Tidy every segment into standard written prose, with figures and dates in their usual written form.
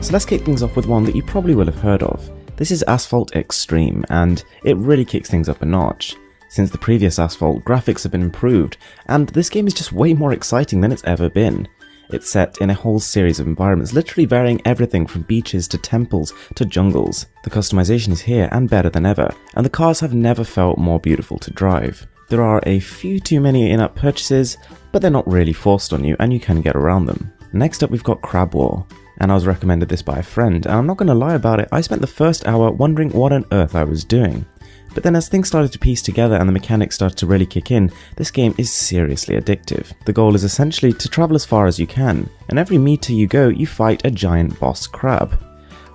So let's kick things off with one that you probably will have heard of. This is Asphalt Extreme, and it really kicks things up a notch. Since the previous Asphalt, graphics have been improved, and this game is just way more exciting than it's ever been. It's set in a whole series of environments, literally varying everything from beaches to temples to jungles. The customization is here and better than ever, and the cars have never felt more beautiful to drive. There are a few too many in-app purchases, but they're not really forced on you and you can get around them. Next up we've got Crab War, and I was recommended this by a friend, and I'm not going to lie about it, I spent the first hour wondering what on earth I was doing. But then as things started to piece together and the mechanics started to really kick in, this game is seriously addictive. The goal is essentially to travel as far as you can, and every meter you go you fight a giant boss crab.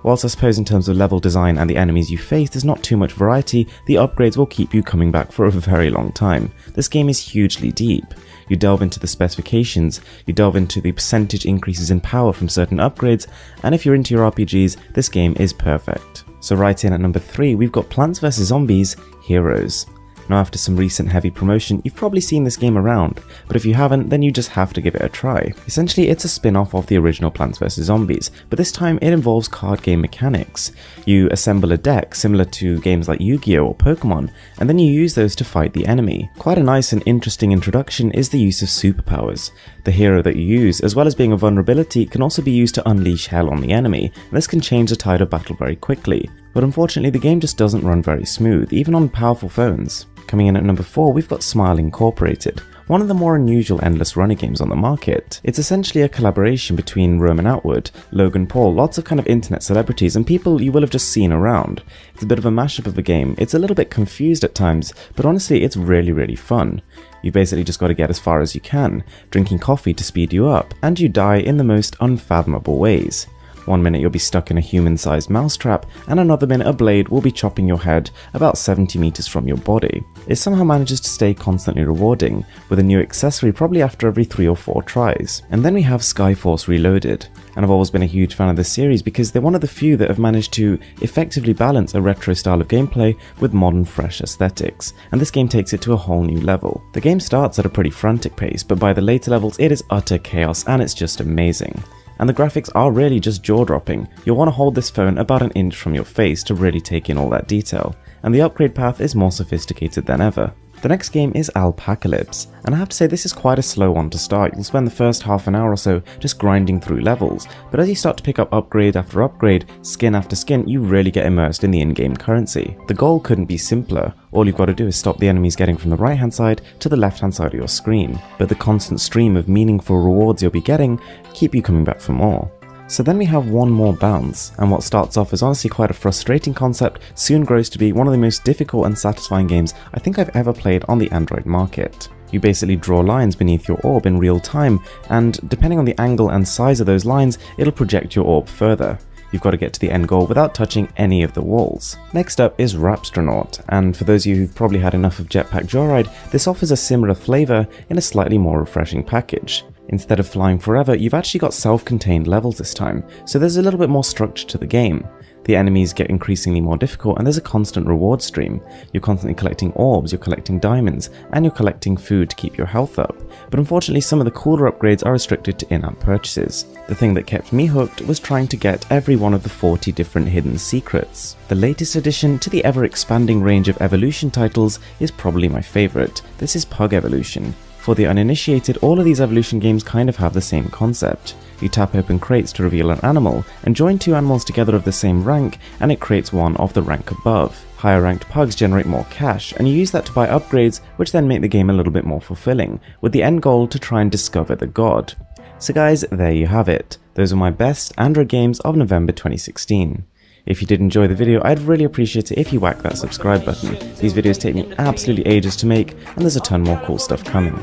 Whilst I suppose in terms of level design and the enemies you face there's not too much variety, the upgrades will keep you coming back for a very long time. This game is hugely deep. You delve into the specifications, you delve into the percentage increases in power from certain upgrades, and if you're into your RPGs, this game is perfect. So right in at number 3, we've got Plants vs Zombies Heroes. Now after some recent heavy promotion, you've probably seen this game around, but if you haven't, then you just have to give it a try. Essentially, it's a spin-off of the original Plants vs Zombies, but this time it involves card game mechanics. You assemble a deck similar to games like Yu-Gi-Oh! Or Pokemon, and then you use those to fight the enemy. Quite a nice and interesting introduction is the use of superpowers. The hero that you use, as well as being a vulnerability, can also be used to unleash hell on the enemy, and this can change the tide of battle very quickly. But unfortunately, the game just doesn't run very smooth, even on powerful phones. Coming in at number 4, we've got Smile Incorporated, one of the more unusual endless runner games on the market. It's essentially a collaboration between Roman Atwood, Logan Paul, lots of kind of internet celebrities and people you will have just seen around. It's a bit of a mashup of a game. It's a little bit confused at times, but honestly it's really fun. You basically just got to get as far as you can, drinking coffee to speed you up, and you die in the most unfathomable ways. One minute you'll be stuck in a human-sized mousetrap, and another minute a blade will be chopping your head about 70 meters from your body. It somehow manages to stay constantly rewarding, with a new accessory probably after every 3 or 4 tries. And then we have Skyforce Reloaded, and I've always been a huge fan of this series because they're one of the few that have managed to effectively balance a retro style of gameplay with modern fresh aesthetics, and this game takes it to a whole new level. The game starts at a pretty frantic pace, but by the later levels it is utter chaos and it's just amazing. And the graphics are really just jaw-dropping. You'll want to hold this phone about an inch from your face to really take in all that detail, and the upgrade path is more sophisticated than ever. The next game is Alpacalypse, and I have to say this is quite a slow one to start. You'll spend the first half an hour or so just grinding through levels, but as you start to pick up upgrade after upgrade, skin after skin, you really get immersed in the in-game currency. The goal couldn't be simpler. All you've got to do is stop the enemies getting from the right hand side to the left hand side of your screen, but the constant stream of meaningful rewards you'll be getting keep you coming back for more. So then we have One More Bounce, and what starts off as honestly quite a frustrating concept soon grows to be one of the most difficult and satisfying games I think I've ever played on the Android market. You basically draw lines beneath your orb in real time, and depending on the angle and size of those lines, it'll project your orb further. You've got to get to the end goal without touching any of the walls. Next up is Rapstronaut, and for those of you who've probably had enough of Jetpack Joyride, this offers a similar flavour in a slightly more refreshing package. Instead of flying forever, you've actually got self-contained levels this time, so there's a little bit more structure to the game. The enemies get increasingly more difficult and there's a constant reward stream. You're constantly collecting orbs, you're collecting diamonds, and you're collecting food to keep your health up. But unfortunately some of the cooler upgrades are restricted to in-app purchases. The thing that kept me hooked was trying to get every one of the 40 different hidden secrets. The latest addition to the ever-expanding range of Evolution titles is probably my favourite. This is Pug Evolution. For the uninitiated, all of these Evolution games kind of have the same concept. You tap open crates to reveal an animal, and join 2 animals together of the same rank, and it creates one of the rank above. Higher ranked pugs generate more cash, and you use that to buy upgrades, which then make the game a little bit more fulfilling, with the end goal to try and discover the god. So guys, there you have it. Those are my best Android games of November 2016. If you did enjoy the video, I'd really appreciate it if you whack that subscribe button. These videos take me absolutely ages to make, and there's a ton more cool stuff coming.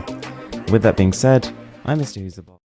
With that being said, I'm Mr. Who's the Boss.